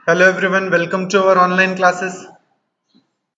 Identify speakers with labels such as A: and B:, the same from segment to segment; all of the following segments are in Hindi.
A: Hello everyone, welcome to our online classes.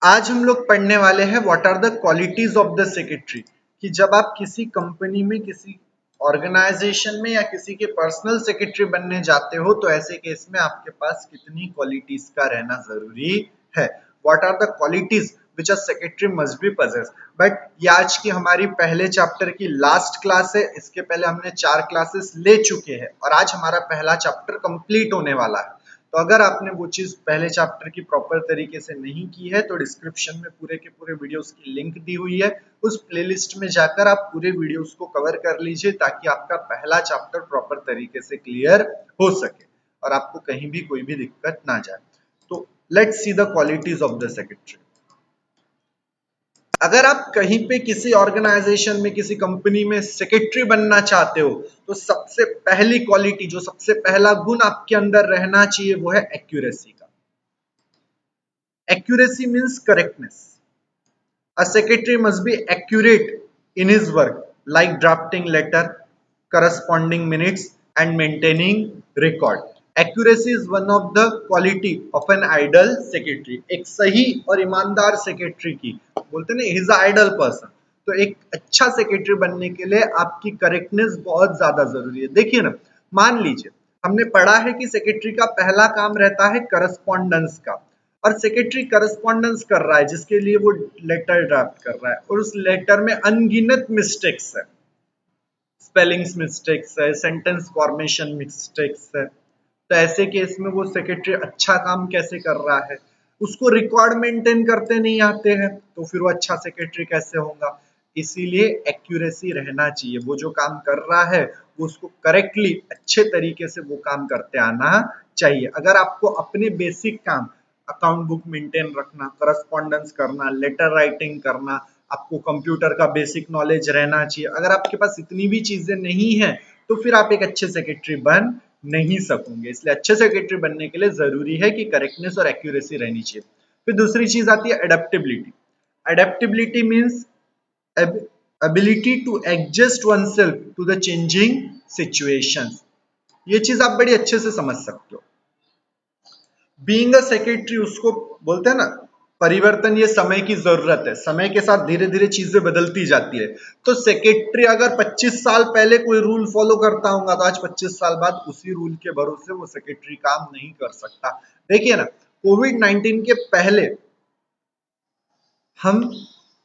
A: आज हम लोग पढ़ने वाले हैं what are the qualities of the secretary, कि जब आप किसी कंपनी में, किसी ऑर्गेनाइजेशन में या किसी के पर्सनल सेक्रेटरी बनने जाते हो तो ऐसे केस में आपके पास कितनी क्वालिटीज का रहना जरूरी है। What are the qualities which a secretary must be possess. But ये आज की हमारी पहले चैप्टर की लास्ट क्लास है। इसके पहले हमने 4 क्लासेस ले चुके हैं और आज हमारा पहला चैप्टर कंप्लीट होने वाला है। तो अगर आपने वो चीज पहले चैप्टर की प्रॉपर तरीके से नहीं की है तो डिस्क्रिप्शन में पूरे के पूरे वीडियोस की लिंक दी हुई है। उस प्लेलिस्ट में जाकर आप पूरे वीडियोस को कवर कर लीजिए ताकि आपका पहला चैप्टर प्रॉपर तरीके से क्लियर हो सके और आपको कहीं भी कोई भी दिक्कत ना जाए। तो let's see the qualities of the secretary. अगर आप कहीं पे किसी ऑर्गेनाइजेशन में, किसी कंपनी में सेक्रेटरी बनना चाहते हो तो सबसे पहली क्वालिटी, जो सबसे पहला गुण आपके अंदर रहना चाहिए वो है एक्यूरेसी का। Accuracy means correctness. A secretary must be accurate in his work, like drafting letter, corresponding minutes, and maintaining record. Accuracy is one of the quality of an ideal secretary. एक सही और ईमानदार सेक्रेटरी की बोलते ना, he is an ideal person. तो एक अच्छा सेक्रेटरी बनने के लिए आपकी करेक्टनेस बहुत ज्यादा जरूरी है। देखिए ना, मान लीजिए हमने पढ़ा है कि सेक्रेटरी का पहला काम रहता है करस्पॉन्डेंस का, और सेक्रेटरी करस्पॉन्डेंस कर रहा है जिसके लिए वो लेटर ड्राफ्ट कर रहा है और उस लेटर में अनगिनत मिस्टेक्स है, स्पेलिंग्स मिस्टेक्स है, सेंटेंस फॉर्मेशन मिस्टेक्स है। तो ऐसे केस में वो सेक्रेटरी अच्छा काम कैसे कर रहा है? उसको रिकॉर्ड मेंटेन करते नहीं आते हैं तो फिर वो अच्छा सेक्रेटरी कैसे होगा? इसीलिए एक्यूरेसी रहना चाहिए। वो जो काम कर रहा है वो उसको करेक्टली अच्छे तरीके से वो काम करते आना चाहिए। अगर आपको अपने बेसिक काम, अकाउंट बुक मेंटेन रखना, करस्पॉन्डेंस करना, लेटर राइटिंग करना, आपको कंप्यूटर का बेसिक नॉलेज रहना चाहिए, अगर आपके पास इतनी भी चीजें नहीं है तो फिर आप एक अच्छे सेक्रेटरी बन नहीं सकोगे। इसलिए अच्छे सेक्रेटरी बनने के लिए जरूरी है कि करेक्टनेस और एक्यूरेसी रहनी चाहिए। फिर दूसरी चीज आती है adaptability. Adaptability means ability to adjust oneself to the changing situations. ये चीज आप बड़ी अच्छे से समझ सकते हो। बीइंग अ सेक्रेटरी, उसको बोलते हैं ना, परिवर्तन ये समय की जरूरत है। समय के साथ धीरे धीरे चीजें बदलती जाती है। तो सेक्रेटरी अगर 25 साल पहले कोई रूल फॉलो करता होगा तो आज 25 साल बाद उसी रूल के भरोसे वो सेक्रेटरी काम नहीं कर सकता। देखिए ना, कोविड-19 के पहले हम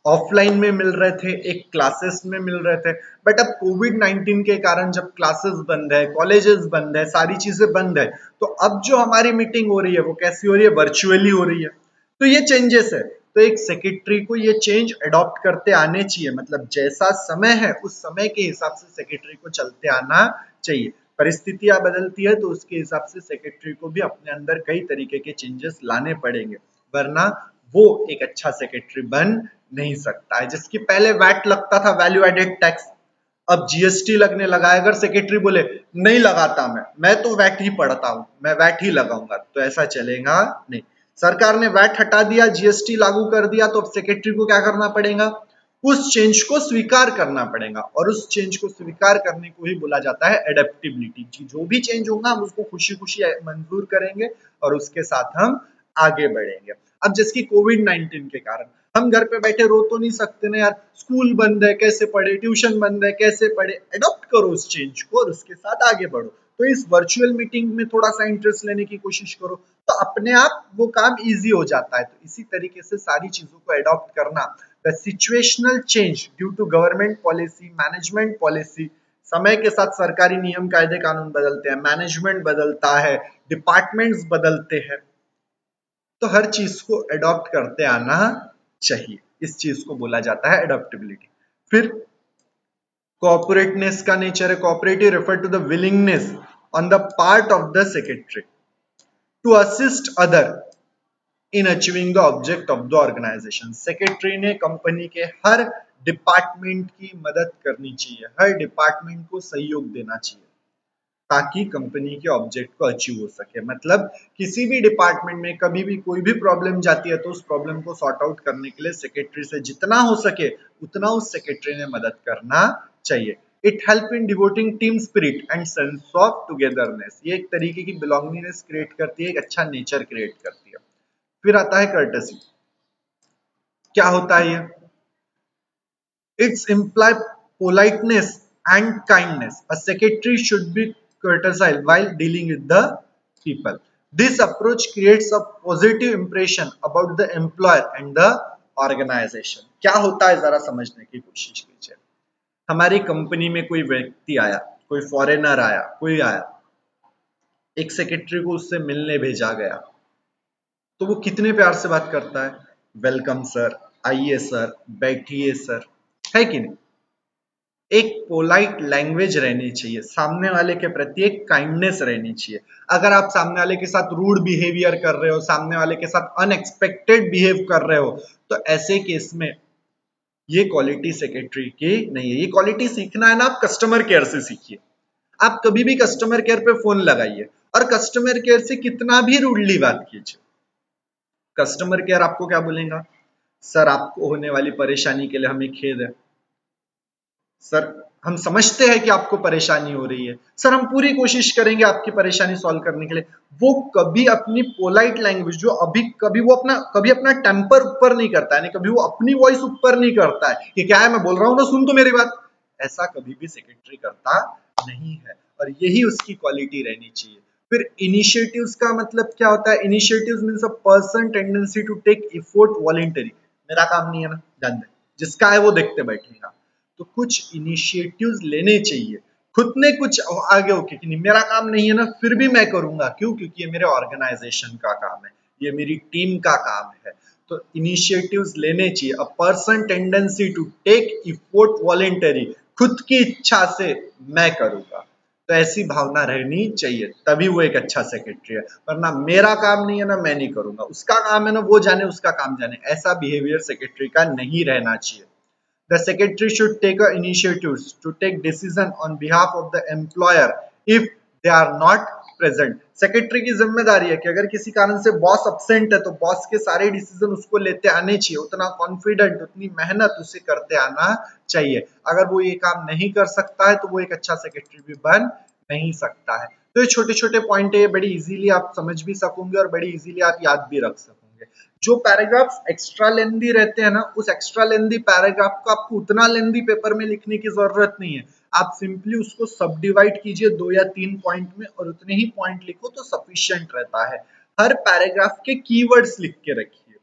A: ऑफलाइन में मिल रहे थे, एक क्लासेस में मिल रहे थे। बट अब कोविड-19 के कारण जब क्लासेस बंद है, कॉलेजेस बंद है, सारी चीजें बंद है, तो अब जो हमारी मीटिंग हो रही है वो कैसी हो रही है? वर्चुअली हो रही है। तो ये चेंजेस है। तो एक सेक्रेटरी को ये चेंज अडॉप्ट करते आने चाहिए। मतलब जैसा समय है उस समय के हिसाब से सेक्रेटरी को चलते आना चाहिए। परिस्थितियां बदलती है तो उसके हिसाब से सेक्रेटरी को भी अपने अंदर कई तरीके के चेंजेस लाने पड़ेंगे, वरना वो एक अच्छा सेक्रेटरी बन नहीं सकता है। जिसकी पहले वैट लगता था, वैल्यू एडेड टैक्स, अब जीएसटी लगने लगा है। अगर सेक्रेटरी बोले नहीं लगाता, मैं तो वैट ही पढ़ता हूं, मैं वैट ही लगाऊंगा, तो ऐसा चलेगा नहीं। सरकार ने वैट हटा दिया, जीएसटी लागू कर दिया, तो अब सेक्रेटरी को क्या करना पड़ेगा? उस चेंज को स्वीकार करना पड़ेगा, और उस चेंज को स्वीकार करने को ही बोला जाता है एडेप्टेबिलिटी। जो भी चेंज होगा हम उसको खुशी खुशी मंजूर करेंगे और उसके साथ हम आगे बढ़ेंगे। अब जैसे कोविड-19 के कारण हम घर पे बैठे रो तो नहीं सकते ना यार, स्कूल बंद है कैसे पढ़े, ट्यूशन बंद है कैसे पढ़े। अडॉप्ट करो उस चेंज को और उसके साथ आगे बढ़ो। तो इस वर्चुअल मीटिंग में थोड़ा सा इंटरेस्ट लेने की कोशिश करो, तो अपने आप वो काम इजी हो जाता है। तो इसी तरीके से सारी चीजों को अडॉप्ट करना। The situational change due to government policy, management policy, समय के साथ सरकारी नियम कायदे कानून बदलते हैं, मैनेजमेंट बदलता है, डिपार्टमेंट्स बदलते हैं, तो हर चीज को अडॉप्ट करते आना चाहिए। इस चीज को बोला जाता है अडॉप्टेबिलिटी। फिर कोऑपरेटनेस का नेचर है। Cooperative refer to the willingness on the part of the secretary to assist other in achieving the object of the organisation. Secretary ने कंपनी के हर डिपार्टमेंट की मदद करनी चाहिए, हर डिपार्टमेंट को सहयोग देना चाहिए ताकि कंपनी के ऑब्जेक्ट को अचीव हो सके। मतलब किसी भी डिपार्टमेंट में कभी भी कोई भी प्रॉब्लम जाती है तो उस प्रॉब्लम को सॉर्ट आउट करने के लिए सेक्रेटरी से जितना हो सके उतना उस सेक्रेटरी ने मदद करना चाहिए। It help in devoting team spirit and sense of togetherness. ये एक तरीके की बिलोंगिंगनेस क्रिएट करती है, एक अच्छा नेचर क्रिएट करती है। फिर आता है कर्टेसी। क्या होता है ये? It's imply politeness and kindness. A secretary should be courteous while dealing with the people. This approach creates a positive impression about the employer and the organization. क्या होता है जरा समझने की कोशिश कीजिए। हमारी कंपनी में कोई व्यक्ति आया, कोई फॉरेनर आया, कोई आया, एक सेक्रेटरी को उससे मिलने भेजा गया, तो वो कितने प्यार से बात करता है, वेलकम सर, आइए सर, बैठिए सर, है कि नहीं? एक पोलाइट लैंग्वेज रहनी चाहिए, सामने वाले के प्रति एक काइंडनेस रहनी चाहिए। अगर आप सामने वाले के साथ रूड बिहेवियर कर रहे हो, सामने वाले के साथ अनएक्सपेक्टेड बिहेव कर रहे हो, तो ऐसे केस में ये क्वालिटी सेक्रेटरी की नहीं है। ये क्वालिटी सीखना है ना, आप कस्टमर केयर से सीखिए। आप कभी भी कस्टमर केयर पे फोन लगाइए और कस्टमर केयर से कितना भी रूडली बात कीजिए, कस्टमर केयर आपको क्या बोलेगा? सर, आपको होने वाली परेशानी के लिए हमें खेद है सर, हम समझते हैं कि आपको परेशानी हो रही है सर, हम पूरी कोशिश करेंगे आपकी परेशानी सॉल्व करने के लिए। वो कभी अपनी पोलाइट लैंग्वेज जो अभी कभी अपना टेम्पर ऊपर नहीं करता है, कभी वो अपनी वॉइस ऊपर नहीं करता है कि क्या है मैं बोल रहा हूं ना, सुन तो मेरी बात। ऐसा कभी भी सेक्रेटरी करता नहीं है और यही उसकी क्वालिटी रहनी चाहिए। फिर इनिशिएटिव्स का मतलब क्या होता है? Initiatives means a person tendency to take effort voluntary. मेरा काम नहीं है ना, जान दे, जिसका है वो देखते बैठेगा। तो कुछ इनिशिएटिव्स लेने चाहिए, खुद ने कुछ आगे होके कि नहीं मेरा काम नहीं है ना, फिर भी मैं करूंगा। क्यों? क्योंकि ये मेरे ऑर्गेनाइजेशन का काम है, ये मेरी टीम का काम है। तो इनिशिएटिव्स लेने चाहिए। A person tendency to take effort voluntary, खुद की इच्छा से मैं करूंगा, तो ऐसी भावना रहनी चाहिए, तभी वो एक अच्छा सेक्रेटरी है। वरना मेरा काम नहीं है ना, मैं नहीं करूंगा, उसका काम है ना, वो जाने, उसका काम जाने, ऐसा बिहेवियर सेक्रेटरी का नहीं रहना चाहिए। The secretary should take initiatives to take decision on behalf of the employer if they are not present. Secretary की जिम्मेदारी है कि अगर किसी कारण से बॉस अब्सेंट है तो बॉस के सारे डिसीजन उसको लेते आने चाहिए, उतना कॉन्फिडेंट, उतनी मेहनत उसे करते आना चाहिए। अगर वो ये काम नहीं कर सकता है तो वो एक अच्छा सेक्रेटरी भी बन नहीं सकता है। तो ये छोटे छोटे पॉइंट है, बड़ी इजीली आप समझ भी सकोगे और बड़ी इजीली आप याद भी रख सकोगे। जो पैराग्राफ्स एक्स्ट्रा लेंदी रहते हैं ना, उस एक्स्ट्रा लेंदी पैराग्राफ को आपको उतना लेंदी पेपर में लिखने की जरूरत नहीं है। आप सिंपली उसको सब डिवाइड कीजिए 2 या 3 पॉइंट में और उतने ही पॉइंट लिखो तो सफिशिएंट रहता है। हर पैराग्राफ के कीवर्ड्स लिख के रखिए,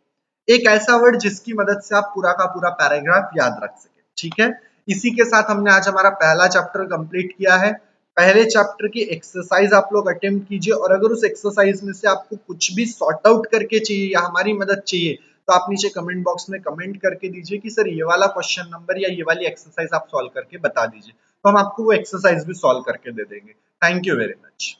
A: एक ऐसा वर्ड जिसकी मदद से आप पूरा का पूरा पैराग्राफ याद रख सके। ठीक है, इसी के साथ हमने आज हमारा पहला चैप्टर कंप्लीट किया है। पहले चैप्टर की एक्सरसाइज आप लोग अटेम्प्ट कीजिए और अगर उस एक्सरसाइज में से आपको कुछ भी सॉर्ट आउट करके चाहिए या हमारी मदद चाहिए तो आप नीचे कमेंट बॉक्स में कमेंट करके दीजिए कि सर ये वाला क्वेश्चन नंबर या ये वाली एक्सरसाइज आप सॉल्व करके बता दीजिए, तो हम आपको वो एक्सरसाइज भी सॉल्व करके दे देंगे। Thank you very much.